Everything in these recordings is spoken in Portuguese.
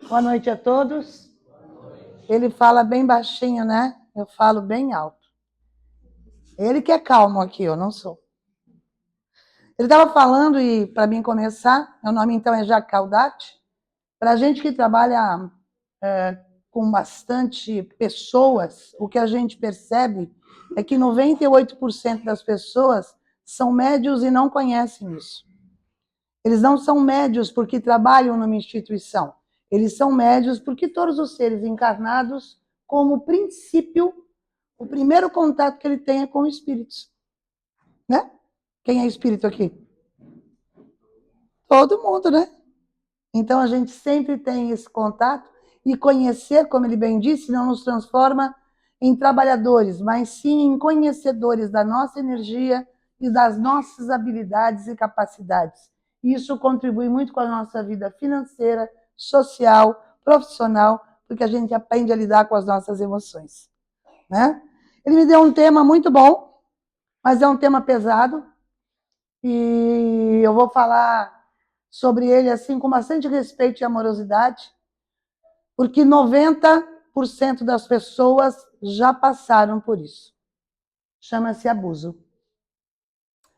Boa noite a todos. Ele fala bem baixinho, né? Eu falo bem alto. Ele que é calmo aqui, eu não sou. Ele estava falando, e para mim começar, meu nome então é Jaque Caldati. Para a gente que trabalha com bastante pessoas, o que a gente percebe é que 98% das pessoas são médios e não conhecem isso. Eles não são médios porque trabalham numa instituição. Eles são médios porque todos os seres encarnados, como princípio, o primeiro contato que ele tem é com espíritos. Né? Quem é espírito aqui? Todo mundo, né? Então a gente sempre tem esse contato e conhecer, como ele bem disse, não nos transforma em trabalhadores, mas sim em conhecedores da nossa energia e das nossas habilidades e capacidades. Isso contribui muito com a nossa vida financeira, social, profissional, porque a gente aprende a lidar com as nossas emoções. Né? Ele me deu um tema muito bom, mas é um tema pesado, e eu vou falar sobre ele assim com bastante respeito e amorosidade, porque 90% das pessoas já passaram por isso. Chama-se abuso.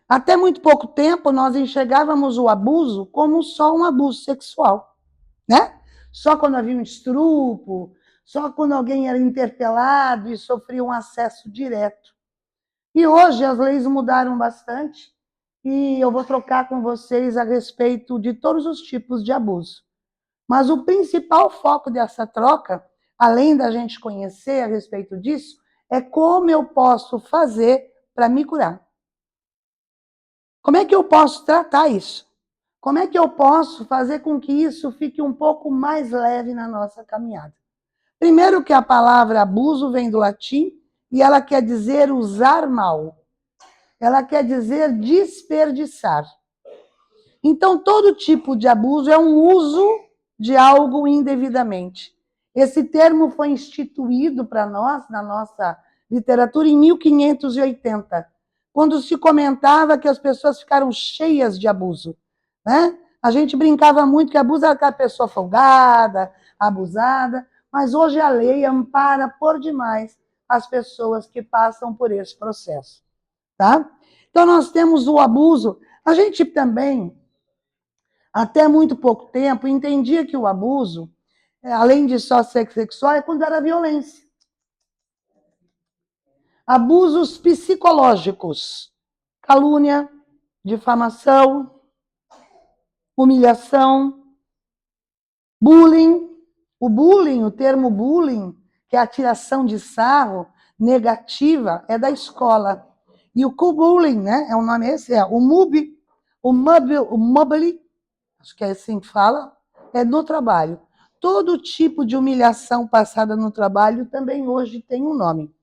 Até muito pouco tempo, nós enxergávamos o abuso como só um abuso sexual, né? Só quando havia um estupro, só quando alguém era interpelado e sofria um acesso direto. E hoje as leis mudaram bastante, e eu vou trocar com vocês a respeito de todos os tipos de abuso. Mas o principal foco dessa troca, além da gente conhecer a respeito disso, é como eu posso fazer para me curar. Como é que eu posso tratar isso? Como é que eu posso fazer com que isso fique um pouco mais leve na nossa caminhada? Primeiro que a palavra abuso vem do latim e ela quer dizer usar mal. Ela quer dizer desperdiçar. Então, todo tipo de abuso é um uso de algo indevidamente. Esse termo foi instituído para nós, na nossa literatura, em 1580, quando se comentava que as pessoas ficaram cheias de abuso. Né? A gente brincava muito que abuso era aquela pessoa folgada, abusada, mas hoje a lei ampara por demais as pessoas que passam por esse processo. Tá? Então, nós temos o abuso. A gente também, até muito pouco tempo, entendia que o abuso, além de só sexo sexual, é quando era violência. Abusos psicológicos, calúnia, difamação, humilhação, bullying. O bullying, o termo bullying, que é a tiração de sarro negativa, é da escola. E o co-bullying, né? É o nome esse, é o MUB, o MUBLY, acho que é assim que fala, é no trabalho. Todo tipo de humilhação passada no trabalho também hoje tem um nome.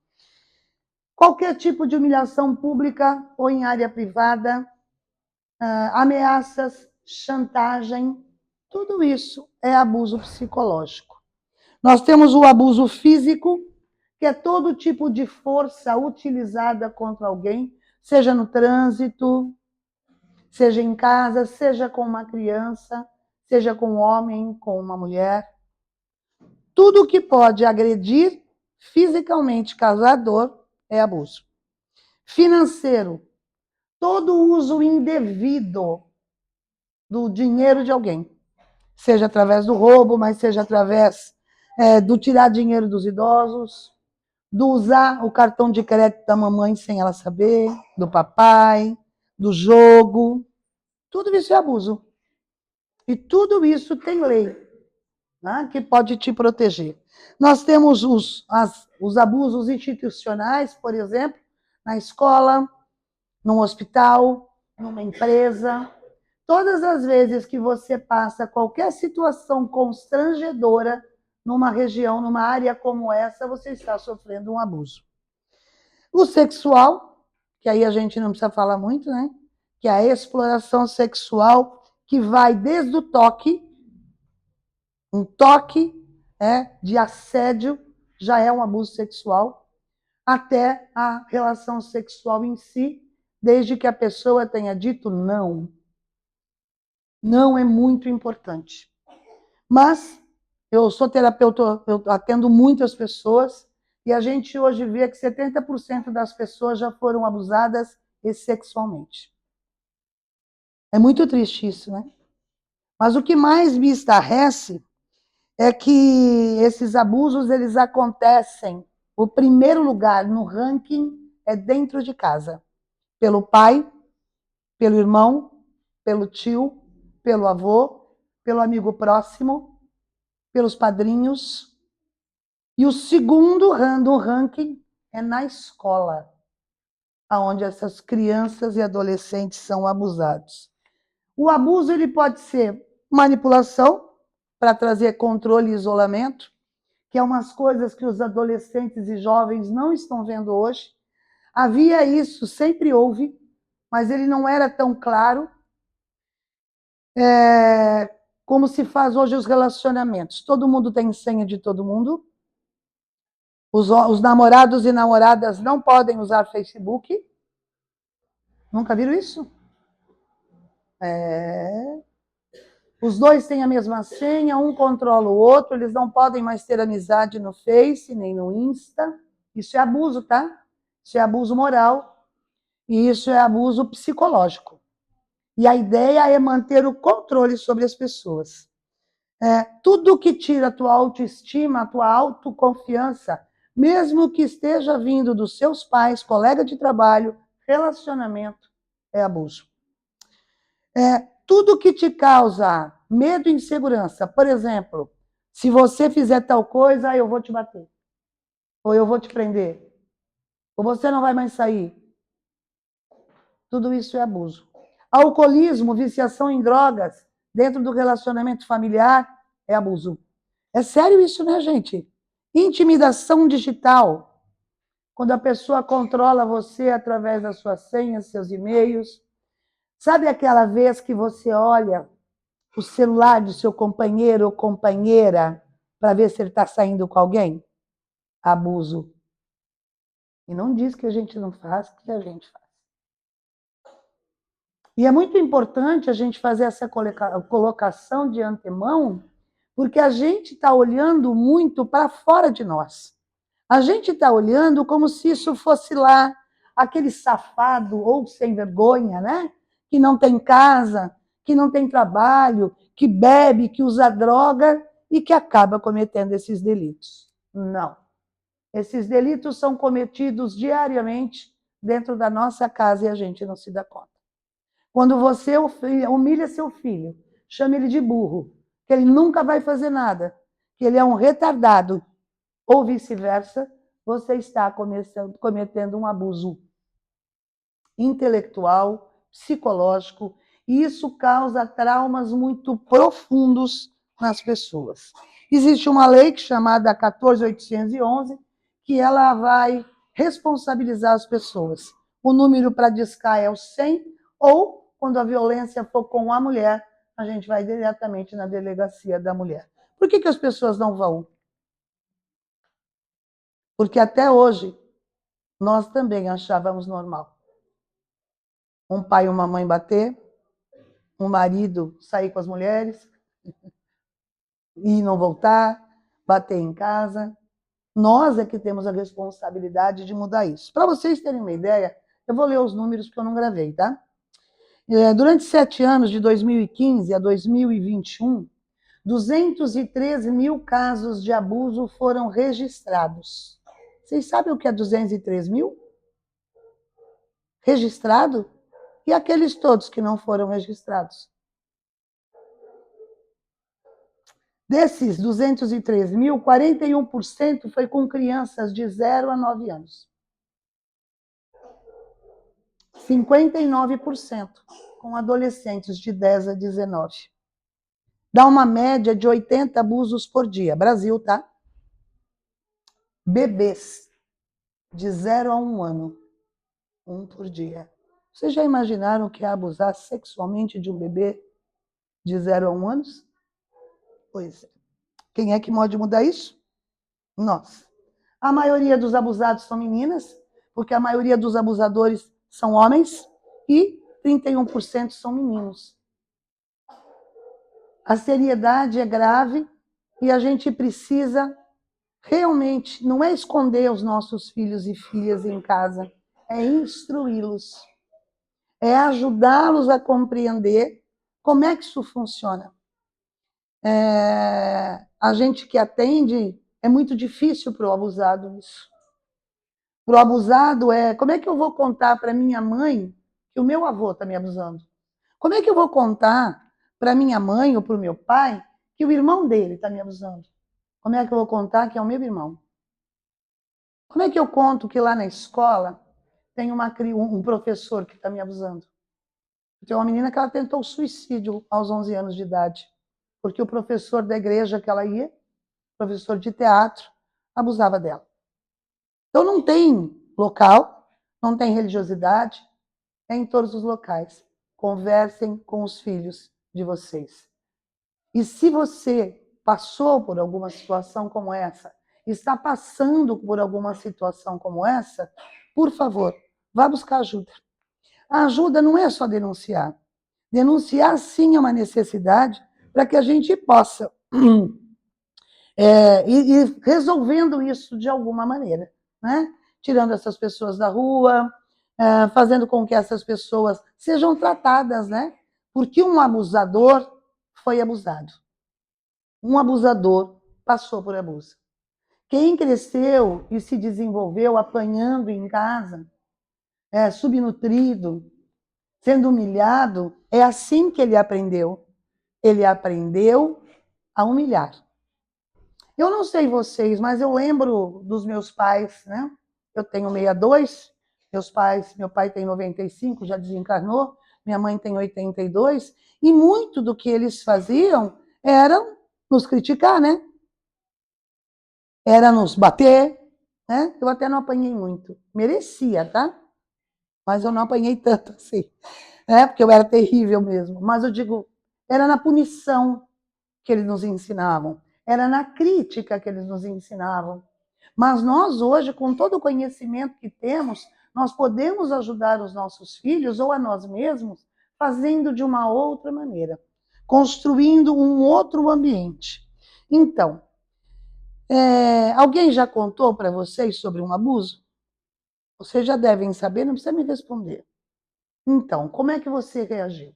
Qualquer tipo de humilhação pública ou em área privada, ameaças, chantagem, tudo isso é abuso psicológico. Nós temos o abuso físico, que é todo tipo de força utilizada contra alguém, seja no trânsito, seja em casa, seja com uma criança, seja com um homem, com uma mulher. Tudo que pode agredir fisicamente, causar dor, é abuso. Financeiro, todo uso indevido do dinheiro de alguém, seja através do roubo, mas seja através do tirar dinheiro dos idosos, do usar o cartão de crédito da mamãe sem ela saber, do papai, do jogo. Tudo isso é abuso. E tudo isso tem lei, né, que pode te proteger. Nós temos os abusos institucionais, por exemplo, na escola, num hospital, numa empresa. Todas as vezes que você passa qualquer situação constrangedora numa região, numa área como essa, você está sofrendo um abuso. O sexual, que aí a gente não precisa falar muito, né? Que é a exploração sexual, que vai desde o toque, um toque de assédio já é um abuso sexual, até a relação sexual em si, desde que a pessoa tenha dito não. Não é muito importante. Mas Eu sou terapeuta, eu atendo muitas pessoas, e a gente hoje vê que 70% das pessoas já foram abusadas sexualmente. É muito triste isso, né? Mas o que mais me estarrece é que esses abusos eles acontecem. O primeiro lugar no ranking é dentro de casa, pelo pai, pelo irmão, pelo tio, pelo avô, pelo amigo próximo, pelos padrinhos. E o segundo no ranking é na escola, onde essas crianças e adolescentes são abusados. O abuso ele pode ser manipulação para trazer controle e isolamento, que é umas coisas que os adolescentes e jovens não estão vendo hoje. Havia isso, sempre houve, mas ele não era tão claro como se faz hoje os relacionamentos. Todo mundo tem senha de todo mundo. Os namorados e namoradas não podem usar Facebook. Nunca viram isso? Os dois têm a mesma senha, um controla o outro, eles não podem mais ter amizade no Face, nem no Insta. Isso é abuso, tá? Isso é abuso moral e isso é abuso psicológico. E a ideia é manter o controle sobre as pessoas. Tudo que tira a tua autoestima, a tua autoconfiança, mesmo que esteja vindo dos seus pais, colega de trabalho, relacionamento, é abuso. Tudo que te causa medo e insegurança, por exemplo, se você fizer tal coisa, eu vou te bater, ou eu vou te prender, ou você não vai mais sair. Tudo isso é abuso. Alcoolismo, viciação em drogas, dentro do relacionamento familiar, é abuso. É sério isso, né, gente? Intimidação digital, quando a pessoa controla você através das suas senhas, seus e-mails. Sabe aquela vez que você olha o celular do seu companheiro ou companheira para ver se ele está saindo com alguém? Abuso. E não diz que a gente não faz, que a gente faz. E é muito importante a gente fazer essa colocação de antemão, porque a gente está olhando muito para fora de nós. A gente está olhando como se isso fosse lá, aquele safado ou sem vergonha, né? Que não tem casa, que não tem trabalho, que bebe, que usa droga e que acaba cometendo esses delitos. Não. Esses delitos são cometidos diariamente dentro da nossa casa e a gente não se dá conta. Quando você humilha seu filho, chama ele de burro, que ele nunca vai fazer nada, que ele é um retardado, ou vice-versa, você está cometendo um abuso intelectual, psicológico, e isso causa traumas muito profundos nas pessoas. Existe uma lei chamada 14.811, que ela vai responsabilizar as pessoas. O número para discar é o 100, ou, quando a violência for com a mulher, a gente vai diretamente na delegacia da mulher. Por que as pessoas não vão? Porque até hoje, nós também achávamos normal. Um pai e uma mãe bater, um marido sair com as mulheres e não voltar, bater em casa. Nós é que temos a responsabilidade de mudar isso. Para vocês terem uma ideia, eu vou ler os números que eu não gravei, tá? Durante 7 anos, de 2015 a 2021, 213 mil casos de abuso foram registrados. Vocês sabem o que é 203 mil? Registrado? E aqueles todos que não foram registrados? Desses 203 mil, 41% foi com crianças de 0 a 9 anos. 59% com adolescentes de 10 a 19. Dá uma média de 80 abusos por dia. Brasil, tá? Bebês de 0 a 1 ano. 1 por dia. Vocês já imaginaram o que é abusar sexualmente de um bebê de 0 a 1 anos? Pois é. Quem é que pode mudar isso? Nós. A maioria dos abusados são meninas, porque a maioria dos abusadores são homens, e 31% são meninos. A seriedade é grave, E a gente precisa realmente, não é esconder os nossos filhos e filhas em casa, é instruí-los, é ajudá-los a compreender como é que isso funciona. A gente que atende, é muito difícil para o abusado isso. Para o abusado como é que eu vou contar para minha mãe que o meu avô está me abusando? Como é que eu vou contar para minha mãe ou para o meu pai que o irmão dele está me abusando? Como é que eu vou contar que é o meu irmão? Como é que eu conto que lá na escola tem um professor que está me abusando? Tem uma menina que ela tentou suicídio aos 11 anos de idade, porque o professor da igreja que ela ia, professor de teatro, abusava dela. Então não tem local, não tem religiosidade, é em todos os locais. Conversem com os filhos de vocês. E se você passou por alguma situação como essa, está passando por alguma situação como essa, por favor, vá buscar ajuda. A ajuda não é só denunciar. Denunciar, sim, é uma necessidade para que a gente possa ir resolvendo isso de alguma maneira, né? Tirando essas pessoas da rua, fazendo com que essas pessoas sejam tratadas, né? Porque um abusador foi abusado. Um abusador passou por abuso. Quem cresceu e se desenvolveu apanhando em casa, subnutrido, sendo humilhado, é assim que ele aprendeu. Ele aprendeu a humilhar. Eu não sei vocês, mas eu lembro dos meus pais, né? Eu tenho 62, meu pai tem 95, já desencarnou, minha mãe tem 82, e muito do que eles faziam era nos criticar, né? Era nos bater, né? Eu até não apanhei muito. Merecia, tá? Mas eu não apanhei tanto assim, né? Porque eu era terrível mesmo. Mas eu digo, era na punição que eles nos ensinavam, era na crítica que eles nos ensinavam. Mas nós hoje, com todo o conhecimento que temos, nós podemos ajudar os nossos filhos ou a nós mesmos fazendo de uma outra maneira, construindo um outro ambiente. Então, alguém já contou para vocês sobre um abuso? Vocês já devem saber, não precisa me responder. Então, como é que você reagiu?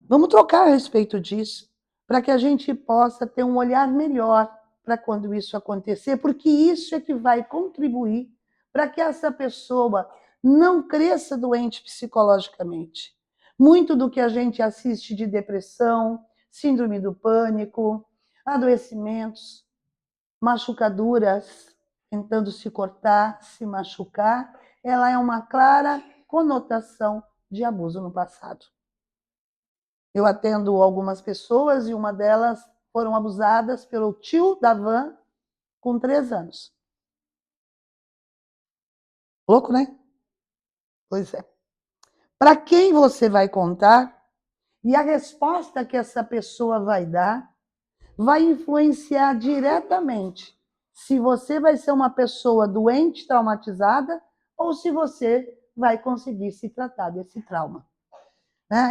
Vamos trocar a respeito disso, para que a gente possa ter um olhar melhor para quando isso acontecer, porque isso é que vai contribuir para que essa pessoa não cresça doente psicologicamente. Muito do que a gente assiste de depressão, síndrome do pânico, adoecimentos, machucaduras, tentando se cortar, se machucar, ela é uma clara conotação de abuso no passado. Eu atendo algumas pessoas e uma delas foram abusadas pelo tio da van com 3 anos. Louco, né? Pois é. Para quem você vai contar e a resposta que essa pessoa vai dar vai influenciar diretamente se você vai ser uma pessoa doente, traumatizada, ou se você vai conseguir se tratar desse trauma.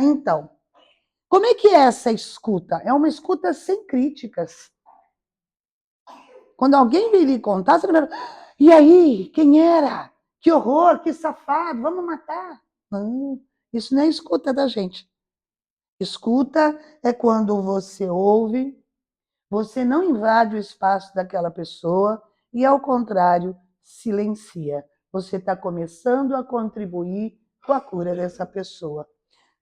Então, como é que é essa escuta? É uma escuta sem críticas. Quando alguém vem lhe contar, você vai falar, e aí, quem era? Que horror, que safado, vamos matar. Não, isso não é escuta da gente. Escuta é quando você ouve, você não invade o espaço daquela pessoa e, ao contrário, silencia. Você está começando a contribuir com a cura dessa pessoa.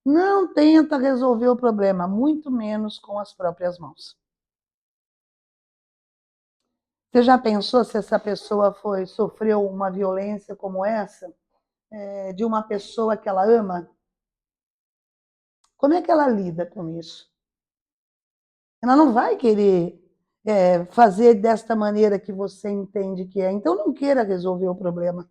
Não tenta resolver o problema, muito menos com as próprias mãos. Você já pensou se essa pessoa sofreu uma violência como essa, de uma pessoa que ela ama? Como é que ela lida com isso? Ela não vai querer fazer desta maneira que você entende que é. Então, não queira resolver o problema.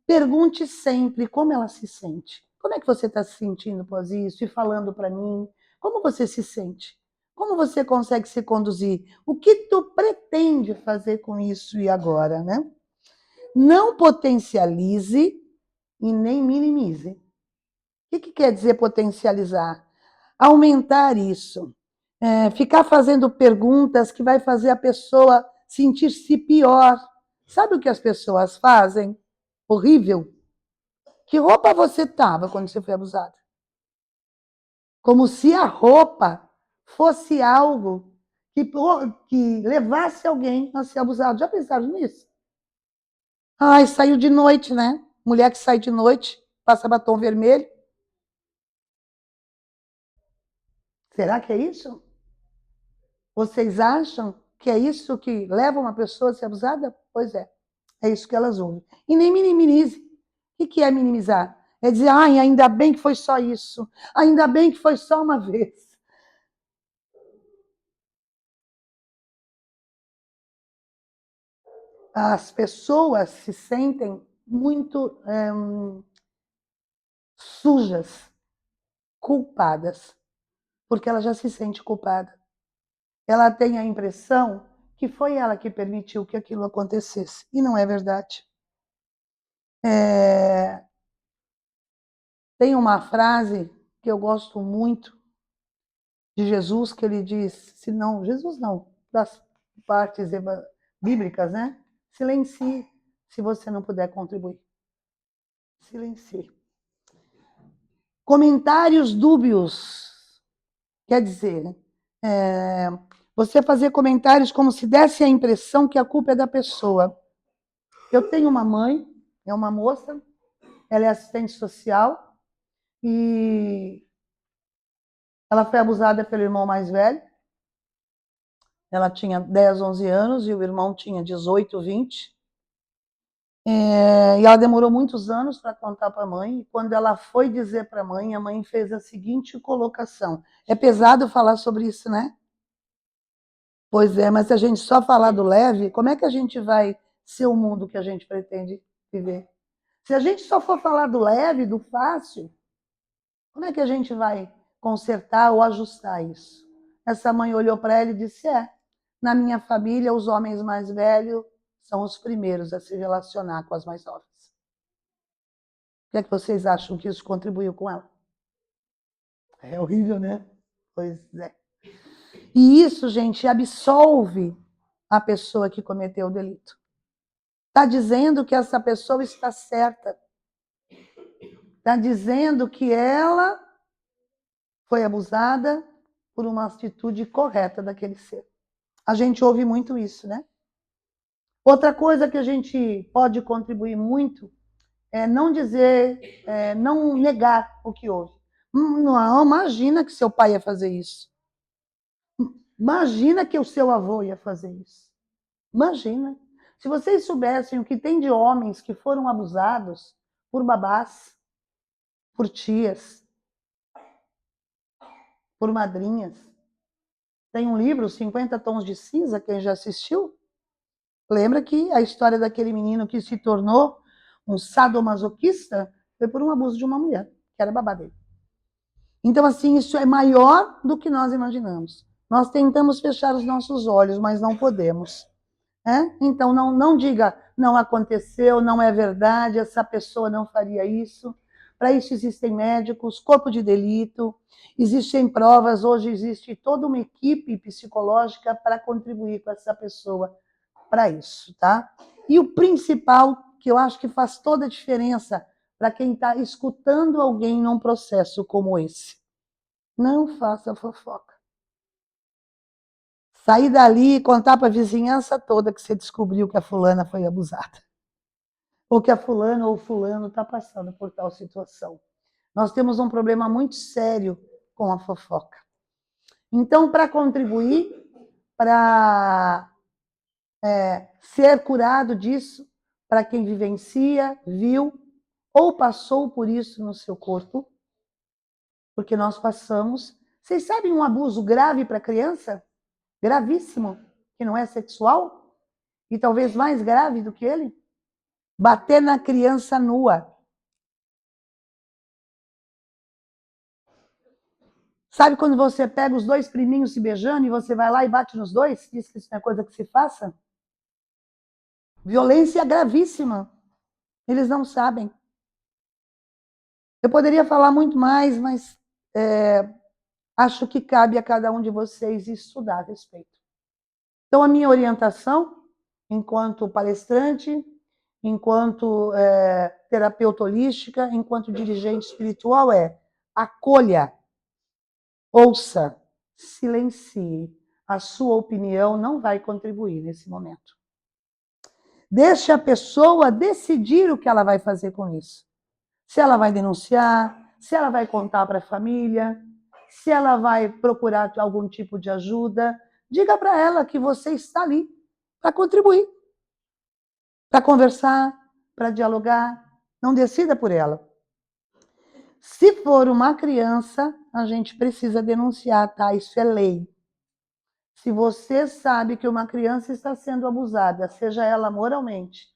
Pergunte sempre como ela se sente. Como é que você está se sentindo após isso? E falando para mim, como você se sente? Como você consegue se conduzir? O que tu pretende fazer com isso e agora, né? Não potencialize e nem minimize. O que quer dizer potencializar? aumentar isso. Ficar fazendo perguntas que vai fazer a pessoa sentir-se pior. Sabe o que as pessoas fazem? Horrível. Que roupa você estava quando você foi abusada? Como se a roupa fosse algo que levasse alguém a ser abusado. Já pensaram nisso? Ai, saiu de noite, né? Mulher que sai de noite, passa batom vermelho. Será que é isso? Vocês acham que é isso que leva uma pessoa a ser abusada? Pois é isso que elas ouvem. E nem minimize. O que é minimizar? É dizer, ai, ainda bem que foi só isso. Ainda bem que foi só uma vez. As pessoas se sentem muito sujas, culpadas, porque ela já se sente culpada. Ela tem a impressão que foi ela que permitiu que aquilo acontecesse. E não é verdade. Tem uma frase que eu gosto muito de Jesus, que ele diz, se não, Jesus não, das partes bíblicas, né? Silencie se você não puder contribuir. Silencie. Comentários dúbios. Quer dizer, você fazer comentários como se desse a impressão que a culpa é da pessoa. Eu tenho uma mãe, é uma moça, ela é assistente social e ela foi abusada pelo irmão mais velho. Ela tinha 10, 11 anos e o irmão tinha 18, 20. E ela demorou muitos anos para contar para a mãe. E quando ela foi dizer para a mãe fez a seguinte colocação. É pesado falar sobre isso, né? Pois é, mas se a gente só falar do leve, como é que a gente vai ser o mundo que a gente pretende viver? Se a gente só for falar do leve, do fácil, como é que a gente vai consertar ou ajustar isso? Essa mãe olhou para ela e disse, na minha família, os homens mais velhos são os primeiros a se relacionar com as mais novas. O que é que vocês acham que isso contribuiu com ela? É horrível, né? Pois é. E isso, gente, absolve a pessoa que cometeu o delito. Está dizendo que essa pessoa está certa. Está dizendo que ela foi abusada por uma atitude correta daquele ser. A gente ouve muito isso, né? Outra coisa que a gente pode contribuir muito é não dizer, não negar o que houve. Não, imagina que seu pai ia fazer isso. Imagina que o seu avô ia fazer isso. Imagina. Se vocês soubessem o que tem de homens que foram abusados por babás, por tias, por madrinhas. Tem um livro, 50 Tons de Cinza, quem já assistiu? Lembra que a história daquele menino que se tornou um sadomasoquista foi por um abuso de uma mulher, que era babá dele. Então, assim, isso é maior do que nós imaginamos. Nós tentamos fechar os nossos olhos, mas não podemos. Então, não diga, não aconteceu, não é verdade, essa pessoa não faria isso. Para isso existem médicos, corpo de delito, existem provas, hoje existe toda uma equipe psicológica para contribuir com essa pessoa para isso, tá? E o principal, que eu acho que faz toda a diferença para quem está escutando alguém num processo como esse, não faça fofoca. Sair dali e contar para a vizinhança toda que você descobriu que a fulana foi abusada. Ou que a fulana ou o fulano está passando por tal situação. Nós temos um problema muito sério com a fofoca. Então, para contribuir, para ser curado disso, para quem vivencia, viu ou passou por isso no seu corpo, porque nós passamos. Vocês sabem um abuso grave para criança? Gravíssimo, que não é sexual? E talvez mais grave do que ele? Bater na criança nua. Sabe quando você pega os dois priminhos se beijando e você vai lá e bate nos dois? Diz que isso não é coisa que se faça? Violência gravíssima. Eles não sabem. Eu poderia falar muito mais, mas acho que cabe a cada um de vocês estudar a respeito. Então, a minha orientação, enquanto palestrante, enquanto terapeuta holística, enquanto dirigente espiritual, é: acolha, ouça, silencie. A sua opinião não vai contribuir nesse momento. Deixe a pessoa decidir o que ela vai fazer com isso. Se ela vai denunciar, se ela vai contar para a família, se ela vai procurar algum tipo de ajuda. Diga para ela que você está ali para contribuir, para conversar, para dialogar. Não decida por ela. Se for uma criança, a gente precisa denunciar, tá? Isso é lei. Se você sabe que uma criança está sendo abusada, seja ela moralmente,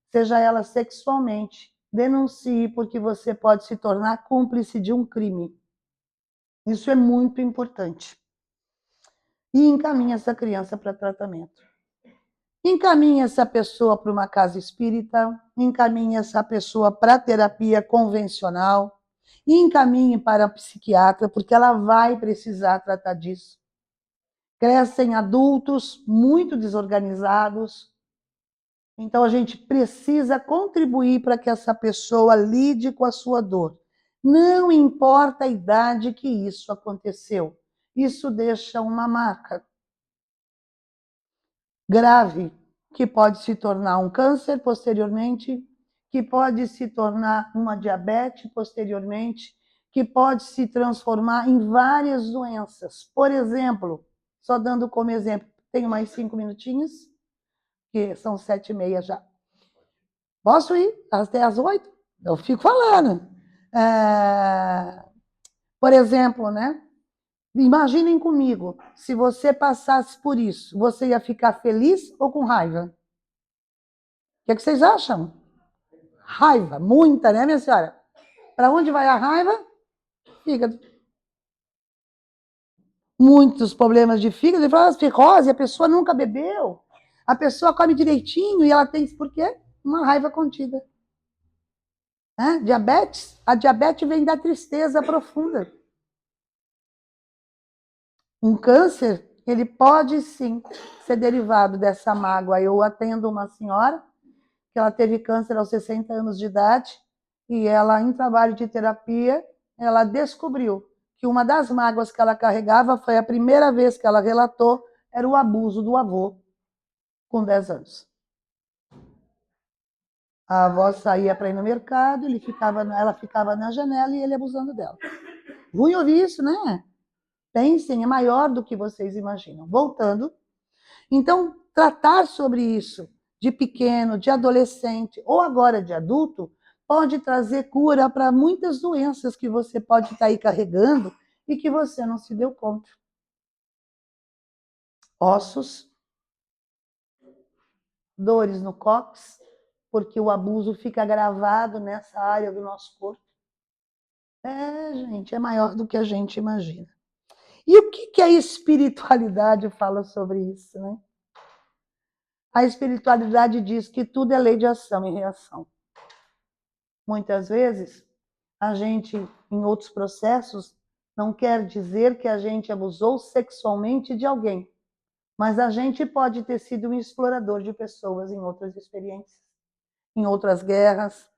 seja ela sexualmente, denuncie, porque você pode se tornar cúmplice de um crime. Isso é muito importante. E encaminhe essa criança para tratamento. Encaminhe essa pessoa para uma casa espírita, encaminhe essa pessoa para terapia convencional, encaminhe para a psiquiatra, porque ela vai precisar tratar disso. Crescem adultos muito desorganizados, então a gente precisa contribuir para que essa pessoa lide com a sua dor. Não importa a idade que isso aconteceu, isso deixa uma marca grave, que pode se tornar um câncer posteriormente, que pode se tornar uma diabetes posteriormente, que pode se transformar em várias doenças. Por exemplo, só dando como exemplo, tenho mais 5 minutinhos, que são 7h30 já. Posso ir até às 8? Eu fico falando. Por exemplo, né? Imaginem comigo, se você passasse por isso, você ia ficar feliz ou com raiva? O que vocês acham? Raiva, muita, né, minha senhora? Para onde vai a raiva? Fígado. Muitos problemas de fígado, ele fala, cirrose, a pessoa nunca bebeu, a pessoa come direitinho e ela tem, por quê? Uma raiva contida. Diabetes, a diabetes vem da tristeza profunda. Um câncer, ele pode sim ser derivado dessa mágoa. Eu atendo uma senhora que ela teve câncer aos 60 anos de idade e ela, em trabalho de terapia, ela descobriu que uma das mágoas que ela carregava foi a primeira vez que ela relatou, era o abuso do avô com 10 anos. A avó saía para ir no mercado, ela ficava na janela e ele abusando dela. Ruim ouvir isso, né? Pensem, é maior do que vocês imaginam. Voltando, então, tratar sobre isso de pequeno, de adolescente ou agora de adulto, pode trazer cura para muitas doenças que você pode estar aí carregando e que você não se deu conta. Ossos, dores no cóccix, porque o abuso fica gravado nessa área do nosso corpo. Gente, é maior do que a gente imagina. E o que a espiritualidade fala sobre isso, né? A espiritualidade diz que tudo é lei de ação e reação. Muitas vezes, a gente, em outros processos, não quer dizer que a gente abusou sexualmente de alguém, mas a gente pode ter sido um explorador de pessoas em outras experiências, em outras guerras,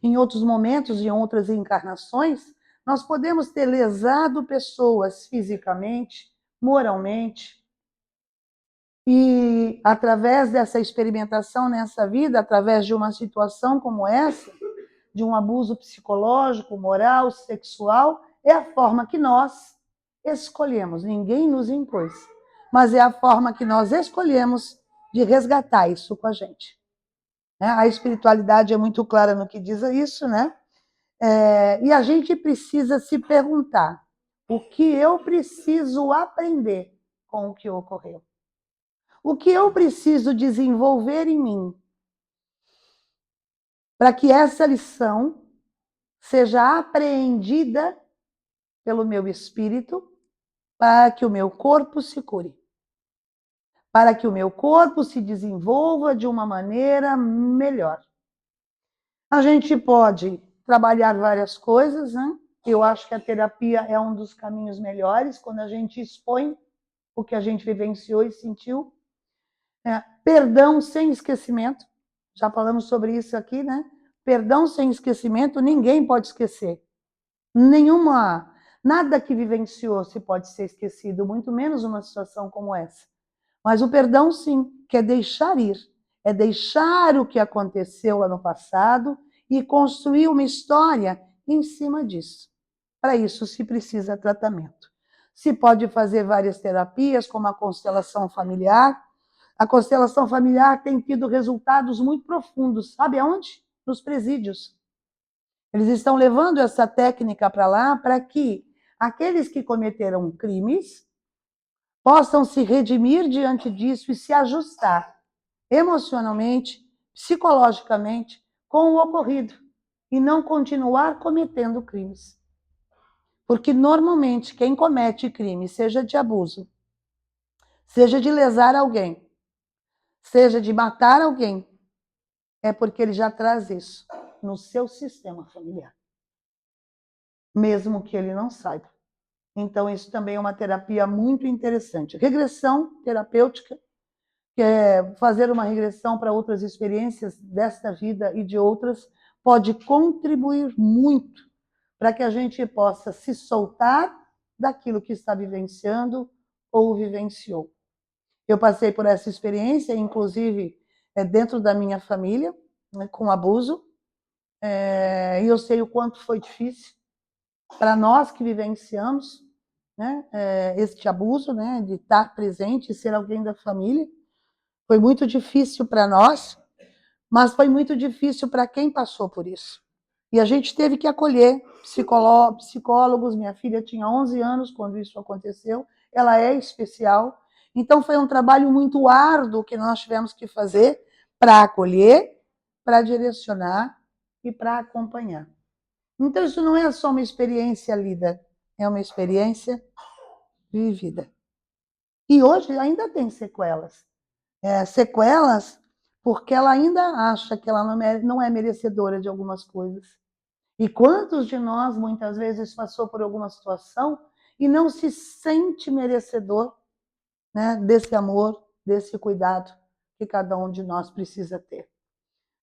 em outros momentos, em outras encarnações, nós podemos ter lesado pessoas fisicamente, moralmente, e através dessa experimentação nessa vida, através de uma situação como essa, de um abuso psicológico, moral, sexual, é a forma que nós escolhemos. Ninguém nos impôs, mas é a forma que nós escolhemos de resgatar isso com a gente. A espiritualidade é muito clara no que diz isso, né? E a gente precisa se perguntar: o que eu preciso aprender com o que ocorreu? O que eu preciso desenvolver em mim para que essa lição seja apreendida pelo meu espírito, para que o meu corpo se cure, para que o meu corpo se desenvolva de uma maneira melhor. A gente pode trabalhar várias coisas, né? Eu acho que a terapia é um dos caminhos melhores, quando a gente expõe o que a gente vivenciou e sentiu. Perdão sem esquecimento, já falamos sobre isso aqui, né? Perdão sem esquecimento, ninguém pode esquecer. Nada que vivenciou se pode ser esquecido, muito menos uma situação como essa. Mas o perdão, sim, que é deixar ir, é deixar o que aconteceu lá no passado e construir uma história em cima disso. Para isso se precisa tratamento. Se pode fazer várias terapias, como a constelação familiar. A constelação familiar tem tido resultados muito profundos. Sabe aonde? Nos presídios. Eles estão levando essa técnica para lá para que aqueles que cometeram crimes possam se redimir diante disso e se ajustar emocionalmente, psicologicamente com o ocorrido e não continuar cometendo crimes. Porque normalmente quem comete crime, seja de abuso, seja de lesar alguém, seja de matar alguém, é porque ele já traz isso no seu sistema familiar, mesmo que ele não saiba. Então, isso também é uma terapia muito interessante. Regressão terapêutica, que é fazer uma regressão para outras experiências desta vida e de outras, pode contribuir muito para que a gente possa se soltar daquilo que está vivenciando ou vivenciou. Eu passei por essa experiência, inclusive dentro da minha família, né, com abuso, e eu sei o quanto foi difícil para nós que vivenciamos, né, este abuso, né, de estar presente e ser alguém da família. Foi muito difícil para nós, mas foi muito difícil para quem passou por isso. E a gente teve que acolher psicólogos. Minha filha tinha 11 anos quando isso aconteceu, ela é especial. Então foi um trabalho muito árduo que nós tivemos que fazer para acolher, para direcionar e para acompanhar. Então isso não é só uma experiência lida, é uma experiência vivida. E hoje ainda tem sequelas. Sequelas porque ela ainda acha que ela não é merecedora de algumas coisas. E quantos de nós, muitas vezes, passou por alguma situação e não se sente merecedor, né, desse amor, desse cuidado que cada um de nós precisa ter.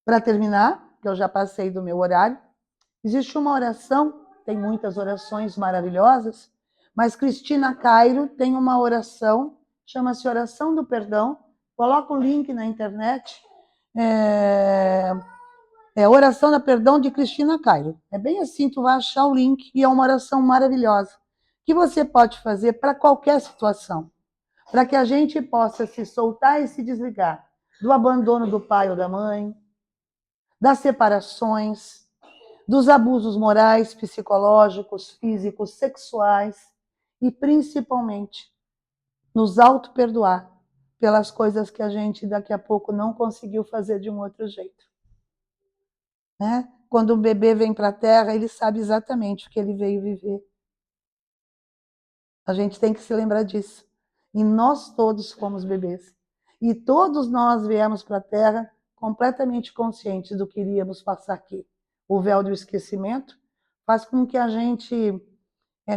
Para terminar, que eu já passei do meu horário, existe uma oração, tem muitas orações maravilhosas, mas Cristina Cairo tem uma oração, chama-se Oração do Perdão. Coloca o link na internet. Oração do Perdão de Cristina Cairo. É bem assim, tu vai achar o link e é uma oração maravilhosa que você pode fazer para qualquer situação, para que a gente possa se soltar e se desligar do abandono do pai ou da mãe, das separações, dos abusos morais, psicológicos, físicos, sexuais e, principalmente, nos auto-perdoar pelas coisas que a gente daqui a pouco não conseguiu fazer de um outro jeito. Né? Quando um bebê vem para a Terra, ele sabe exatamente o que ele veio viver. A gente tem que se lembrar disso. E nós todos fomos bebês. E todos nós viemos para a Terra completamente conscientes do que iríamos passar aqui. O véu do esquecimento faz com que a gente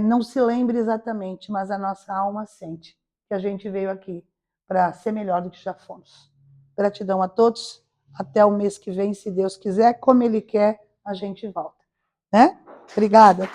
não se lembre exatamente, mas a nossa alma sente que a gente veio aqui para ser melhor do que já fomos. Gratidão a todos. Até o mês que vem, se Deus quiser, como Ele quer, a gente volta. Né? Obrigada.